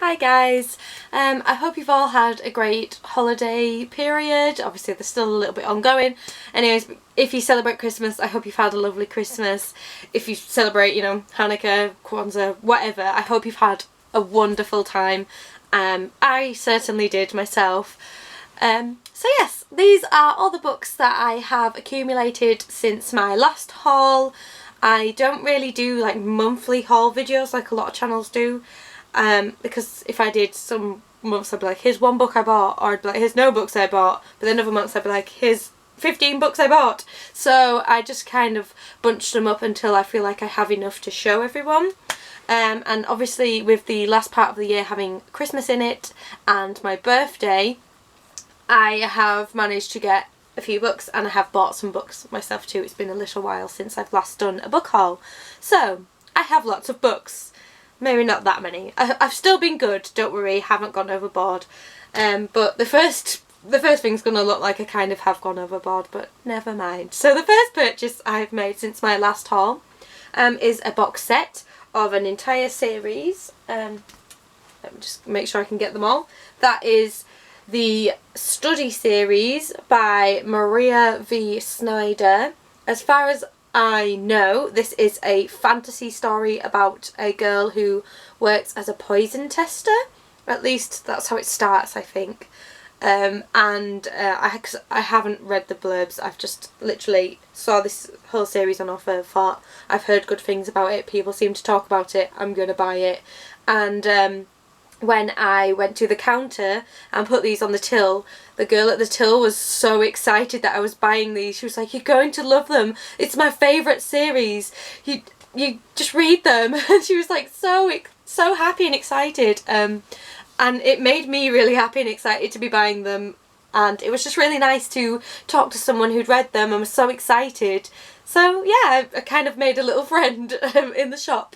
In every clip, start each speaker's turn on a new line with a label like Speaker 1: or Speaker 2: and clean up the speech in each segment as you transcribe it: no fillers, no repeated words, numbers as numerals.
Speaker 1: Hi guys, I hope you've all had a great holiday period. Obviously there's still a little bit ongoing. Anyways, if you celebrate Christmas, I hope you've had a lovely Christmas. If you celebrate, Hanukkah, Kwanzaa, whatever, I hope you've had a wonderful time. I certainly did myself. So yes, these are all the books that I have accumulated since my last haul. I don't really do like monthly haul videos like a lot of channels do. Because if I did, some months I'd be like, here's one book I bought, or I'd be like, here's no books I bought, but then other months I'd be like, here's 15 books I bought. So I just kind of bunched them up until I feel like I have enough to show everyone. And obviously with the last part of the year having Christmas in it and my birthday, I have managed to get a few books, and I have bought some books myself too. It's been a little while since I've last done a book haul. So I have lots of books. Maybe not that many. I've still been good, don't worry, haven't gone overboard. But the first thing's going to look like I kind of have gone overboard, but never mind. So the first purchase I've made since my last haul is a box set of an entire series. Let me just make sure I can get them all. That is the Study series by Maria V. Snyder. As far as I know, this is a fantasy story about a girl who works as a poison tester. At least that's how it starts, I think. I haven't read the blurbs. I've just literally saw this whole series on offer, thought I've heard good things about it, people seem to talk about it, I'm gonna buy it. And when I went to the counter and put these on the till, the girl at the till was so excited that I was buying these. She was like, you're going to love them. It's my favourite series. You just read them. And she was like so happy and excited. And it made me really happy and excited to be buying them. And it was just really nice to talk to someone who'd read them and was so excited. So yeah, I kind of made a little friend in the shop.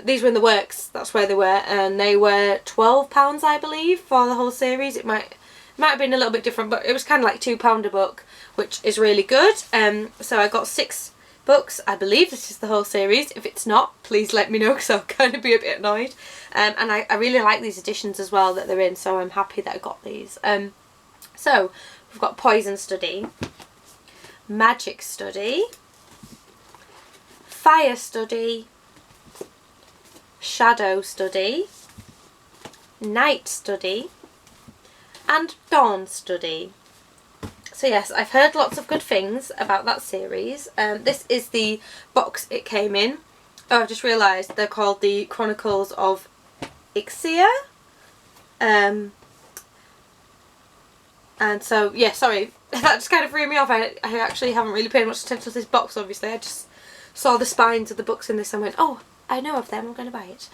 Speaker 1: These were in the Works, that's where they were, and they were £12 I believe for the whole series. It might have been a little bit different, but it was kind of like £2 a book, which is really good. So I got 6 books. I believe this is the whole series. If it's not, please let me know because I'll kind of be a bit annoyed. And I really like these editions as well that they're in, so I'm happy that I got these. So we've got Poison Study, Magic Study, Fire Study, Shadow Study, Night Study, and Dawn Study. So yes, I've heard lots of good things about that series. This is the box it came in. Oh, I've just realised they're called the Chronicles of Ixia. And so, yeah, sorry, that just kind of threw me off. I actually haven't really paid much attention to this box, obviously. I just saw the spines of the books in this and went, oh, I know of them, I'm going to buy it.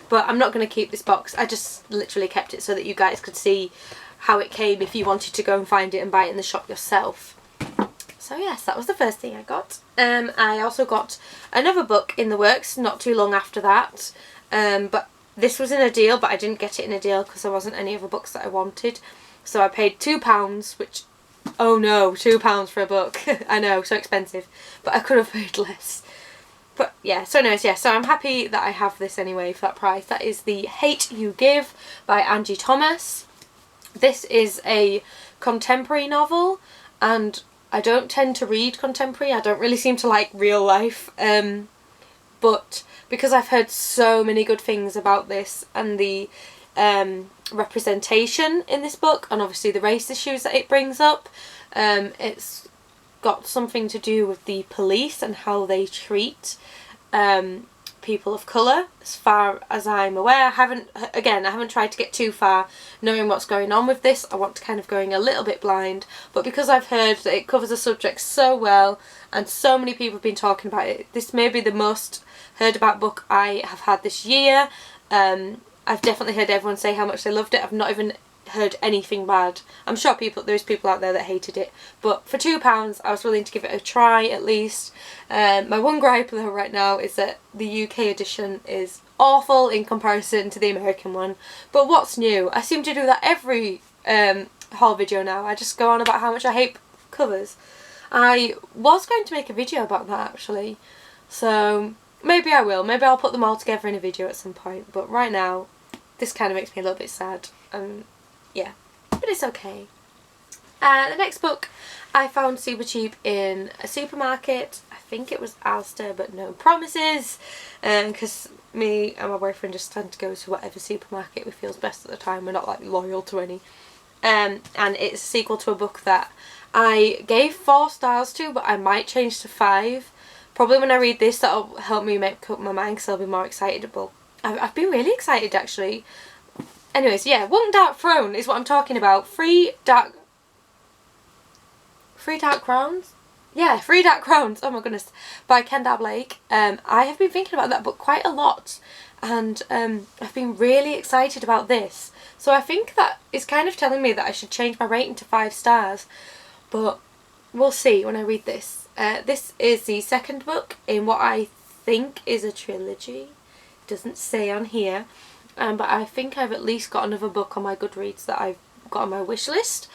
Speaker 1: But I'm not going to keep this box. I just literally kept it so that you guys could see how it came if you wanted to go and find it and buy it in the shop yourself. So yes, that was the first thing I got. I also got another book in the Works not too long after that. But this was in a deal, but I didn't get it in a deal because there wasn't any other books that I wanted. So I paid £2, which, oh no, £2 for a book. I know, so expensive. But I could have paid less. But yeah, so anyways, yeah, so I'm happy that I have this anyway for that price. That is the Hate U Give by Angie Thomas. This is a contemporary novel, and I don't tend to read contemporary. I don't really seem to like real life. But because I've heard so many good things about this and the representation in this book, and obviously the race issues that it brings up, it's got something to do with the police and how they treat people of colour, as far as I'm aware. I haven't tried to get too far knowing what's going on with this. I want to kind of going a little bit blind, but because I've heard that it covers the subject so well and so many people have been talking about it, this may be the most heard about book I have had this year. I've definitely heard everyone say how much they loved it. I've not even heard anything bad. I'm sure there's people out there that hated it, but for £2 I was willing to give it a try at least. My one gripe though right now is that the UK edition is awful in comparison to the American one, but what's new? I seem to do that every haul video now. I just go on about how much I hate covers. I was going to make a video about that actually, so maybe I will. Maybe I'll put them all together in a video at some point, but right now this kind of makes me a little bit sad. Yeah, but it's okay. The next book I found super cheap in a supermarket. I think it was Asda, but no promises, because me and my boyfriend just tend to go to whatever supermarket we feels best at the time. We're not like loyal to any. And it's a sequel to a book that I gave 4 stars to, but I might change to 5. Probably when I read this, that'll help me make up my mind, because I'll be more excited. But I've been really excited, actually. Anyways, yeah, One Dark Throne is what I'm talking about. Three Dark Crowns? Yeah, Three Dark Crowns, oh my goodness, by Kendall Blake. I have been thinking about that book quite a lot, and I've been really excited about this. So I think that it's kind of telling me that I should change my rating to 5 stars, but we'll see when I read this. This is the second book in what I think is a trilogy. It doesn't say on here, but I think I've at least got another book on my Goodreads that I've got on my wish list.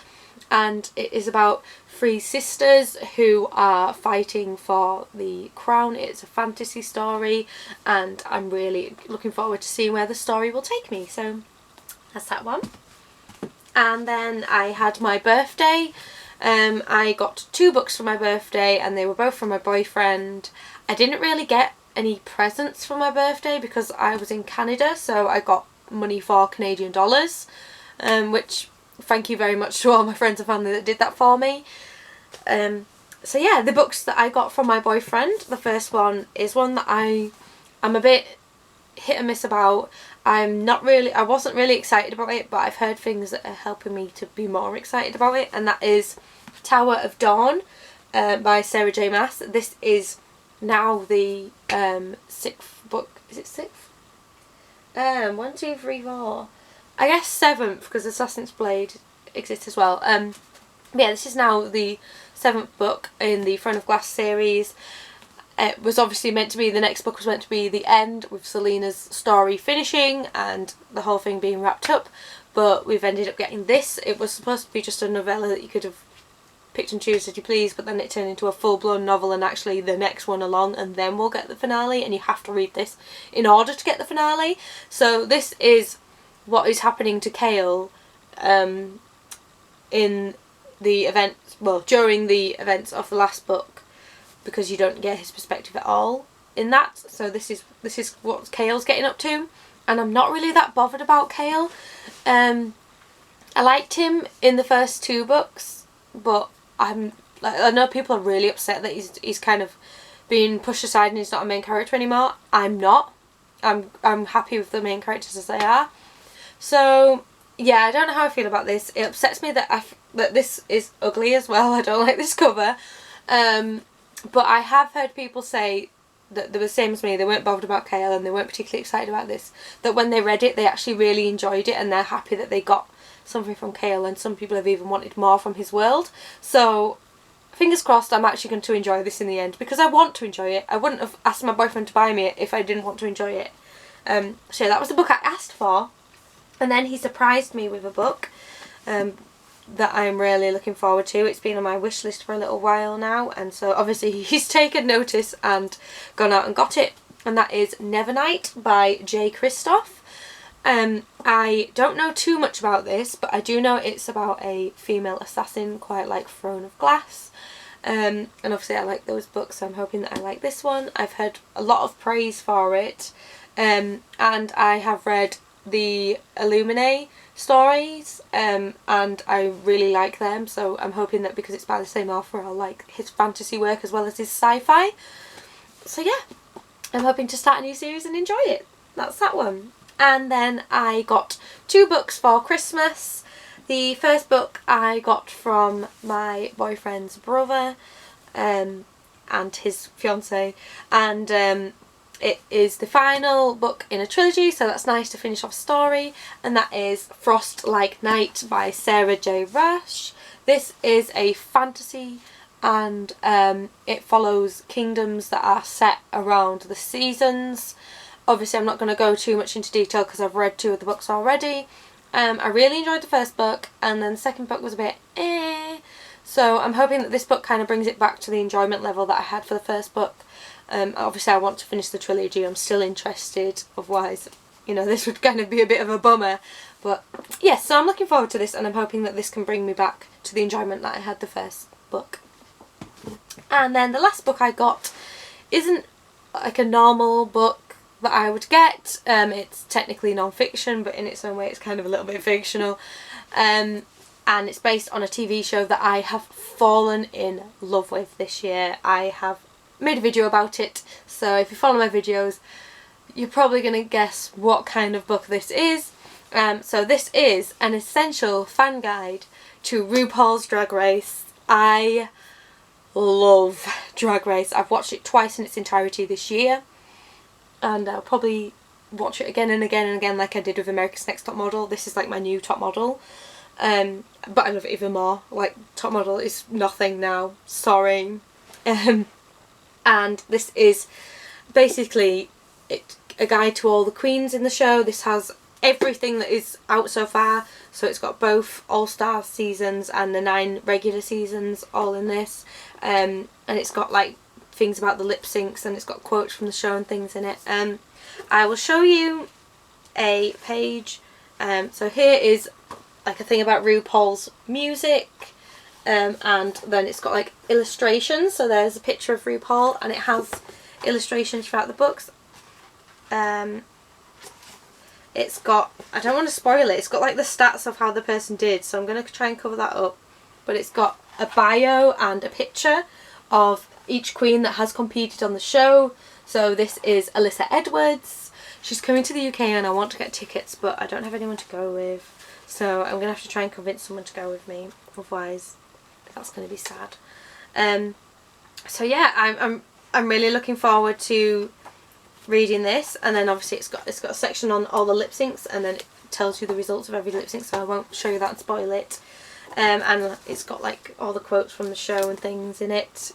Speaker 1: And it is about 3 sisters who are fighting for the crown. It's a fantasy story, and I'm really looking forward to seeing where the story will take me. So that's that one. And then I had my birthday. I got 2 books for my birthday, and they were both from my boyfriend. I didn't really get any presents for my birthday because I was in Canada, so I got money for Canadian dollars, which, thank you very much to all my friends and family that did that for me. So yeah, the books that I got from my boyfriend, the first one is one that I'm a bit hit and miss about. I wasn't really excited about it, but I've heard things that are helping me to be more excited about it, and that is Tower of Dawn by Sarah J Maas. This is now the 6th book. Is it 6th? 1, 2, 3, 4. I guess 7th, because Assassin's Blade exists as well. Yeah, this is now the 7th book in the Throne of Glass series. It was obviously meant to be, the next book was meant to be the end, with Selena's story finishing and the whole thing being wrapped up, but we've ended up getting this. It was supposed to be just a novella that you could have picked and choose as you please, but then it turned into a full-blown novel, and actually the next one along, and then we'll get the finale, and you have to read this in order to get the finale. So this is what is happening to Chaol in the events, well, during the events of the last book, because you don't get his perspective at all in that. So this is what Chaol's getting up to, and I'm not really that bothered about Chaol. I liked him in the first 2 books, but I know people are really upset that he's kind of being pushed aside and he's not a main character anymore. I'm not. I'm happy with the main characters as they are. So yeah, I don't know how I feel about this. It upsets me that that this is ugly as well. I don't like this cover. But I have heard people say that they were the same as me. They weren't bothered about Chaol and they weren't particularly excited about this. That when they read it, they actually really enjoyed it and they're happy that they got something from Chaol, and some people have even wanted more from his world. So fingers crossed I'm actually going to enjoy this in the end, because I want to enjoy it. I wouldn't have asked my boyfriend to buy me it if I didn't want to enjoy it. So that was the book I asked for, and then he surprised me with a book that I'm really looking forward to. It's been on my wish list for a little while now, and so obviously he's taken notice and gone out and got it, and that is Nevernight by Jay Kristoff. I don't know too much about this, but I do know it's about a female assassin, quite like Throne of Glass, and obviously I like those books, so I'm hoping that I like this one. I've heard a lot of praise for it, and I have read the Illuminae stories, and I really like them, so I'm hoping that because it's by the same author I'll like his fantasy work as well as his sci-fi. So yeah, I'm hoping to start a new series and enjoy it. That's that one. And then I got 2 books for Christmas. The first book I got from my boyfriend's brother and his fiance, and it is the final book in a trilogy, so that's nice to finish off a story, and that is Frost Like Night by Sarah J Rush. This is a fantasy, and it follows kingdoms that are set around the seasons. Obviously I'm not going to go too much into detail because I've read 2 of the books already. I really enjoyed the first book, and then the second book was a bit so I'm hoping that this book kind of brings it back to the enjoyment level that I had for the first book. Obviously I want to finish the trilogy, I'm still interested, otherwise you know, this would kind of be a bit of a bummer. But yes, so I'm looking forward to this, and I'm hoping that this can bring me back to the enjoyment that I had the first book. And then the last book I got isn't like a normal book that I would get. It's technically non-fiction, but in its own way it's kind of a little bit fictional. And it's based on a TV show that I have fallen in love with this year. I have made a video about it, so if you follow my videos, you're probably going to guess what kind of book this is. So this is an essential fan guide to RuPaul's Drag Race. I love Drag Race. I've watched it twice in its entirety this year, and I'll probably watch it again and again and again like I did with America's Next Top Model. This is like my new top model. But I love it even more. Like, top model is nothing now. Sorry. And this is basically a guide to all the queens in the show. This has everything that is out so far. So it's got both All-Star seasons and the 9 regular seasons all in this. And it's got like things about the lip syncs, and it's got quotes from the show and things in it. I will show you a page. So here is like a thing about RuPaul's music, and then it's got like illustrations. So there's a picture of RuPaul, and it has illustrations throughout the books. It's got, I don't want to spoil it, it's got like the stats of how the person did, so I'm going to try and cover that up. But it's got a bio and a picture of each queen that has competed on the show. So this is Alyssa Edwards. She's coming to the UK and I want to get tickets, but I don't have anyone to go with. So I'm going to have to try and convince someone to go with me, otherwise that's going to be sad. So yeah, I'm really looking forward to reading this, and then obviously it's got a section on all the lip syncs, and then it tells you the results of every lip sync, so I won't show you that and spoil it. And it's got like all the quotes from the show and things in it.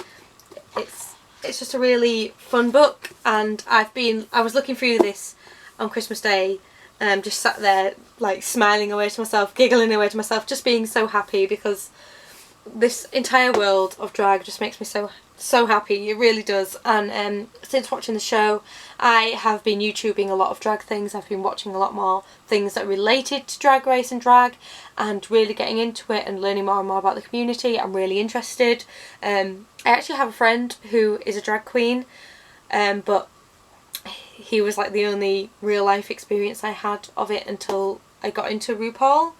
Speaker 1: It's just a really fun book, and I was looking through this on Christmas Day, just sat there like smiling away to myself, giggling away to myself, just being so happy, because this entire world of drag just makes me so happy. It really does. And since watching the show, I have been YouTubing a lot of drag things. I've been watching a lot more things that are related to Drag Race and drag, and really getting into it and learning more and more about the community. I'm really interested. I actually have a friend who is a drag queen, but he was like the only real life experience I had of it until I got into RuPaul.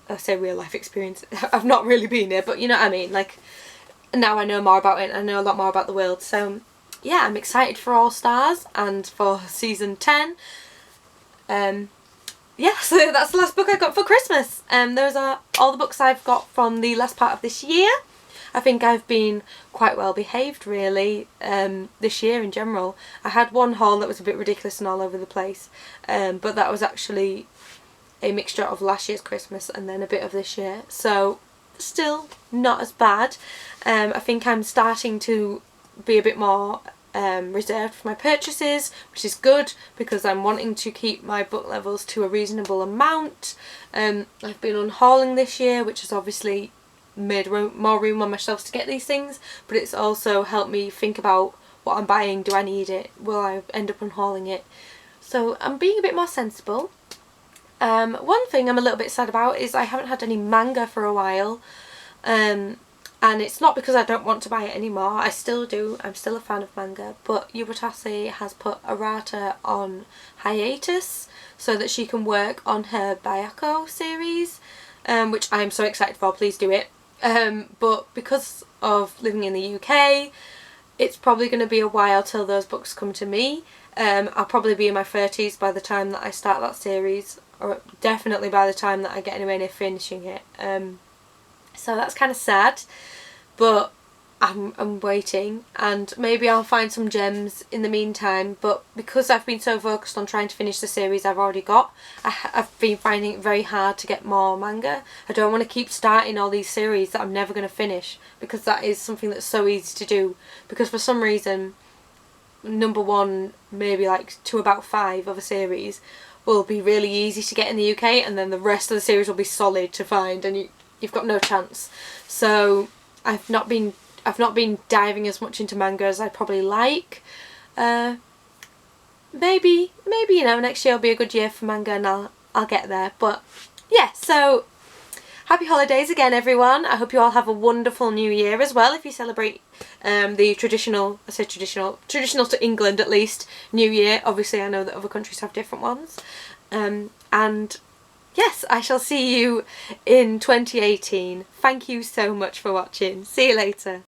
Speaker 1: I say real life experience, I've not really been there, but you know what I mean, like now I know more about it, I know a lot more about the world. So yeah, I'm excited for All Stars and for season 10. Yeah, so that's the last book I got for Christmas. Those are all the books I've got from the last part of this year. I think I've been quite well behaved really this year in general. I had one haul that was a bit ridiculous and all over the place, but that was actually a mixture of last year's Christmas and then a bit of this year, so still not as bad. I think I'm starting to be a bit more reserved for my purchases, which is good because I'm wanting to keep my book levels to a reasonable amount. I've been unhauling this year, which has obviously made more room on my shelves to get these things, but it's also helped me think about what I'm buying. Do I need it? Will I end up unhauling it? So I'm being a bit more sensible. One thing I'm a little bit sad about is I haven't had any manga for a while, and it's not because I don't want to buy it anymore. I still do. I'm still a fan of manga, but Yubutase has put Arata on hiatus so that she can work on her Bayako series, which I'm so excited for. Please do it. But because of living in the UK, it's probably going to be a while till those books come to me. I'll probably be in my 30s by the time that I start that series, or definitely by the time that I get anywhere near finishing it. So that's kind of sad, but I'm waiting, and maybe I'll find some gems in the meantime. But because I've been so focused on trying to finish the series I've already got, I've been finding it very hard to get more manga. I don't want to keep starting all these series that I'm never going to finish, because that is something that's so easy to do, because for some reason number 1, maybe like to about 5 of a series will be really easy to get in the UK, and then the rest of the series will be solid to find, and you've got no chance. So I've not been diving as much into manga as I probably like. maybe, you know, next year will be a good year for manga and I'll get there. But yeah, so happy holidays again, everyone. I hope you all have a wonderful new year as well if you celebrate the traditional, I say traditional to England at least, New Year. Obviously I know that other countries have different ones. And yes, I shall see you in 2018. Thank you so much for watching. See you later.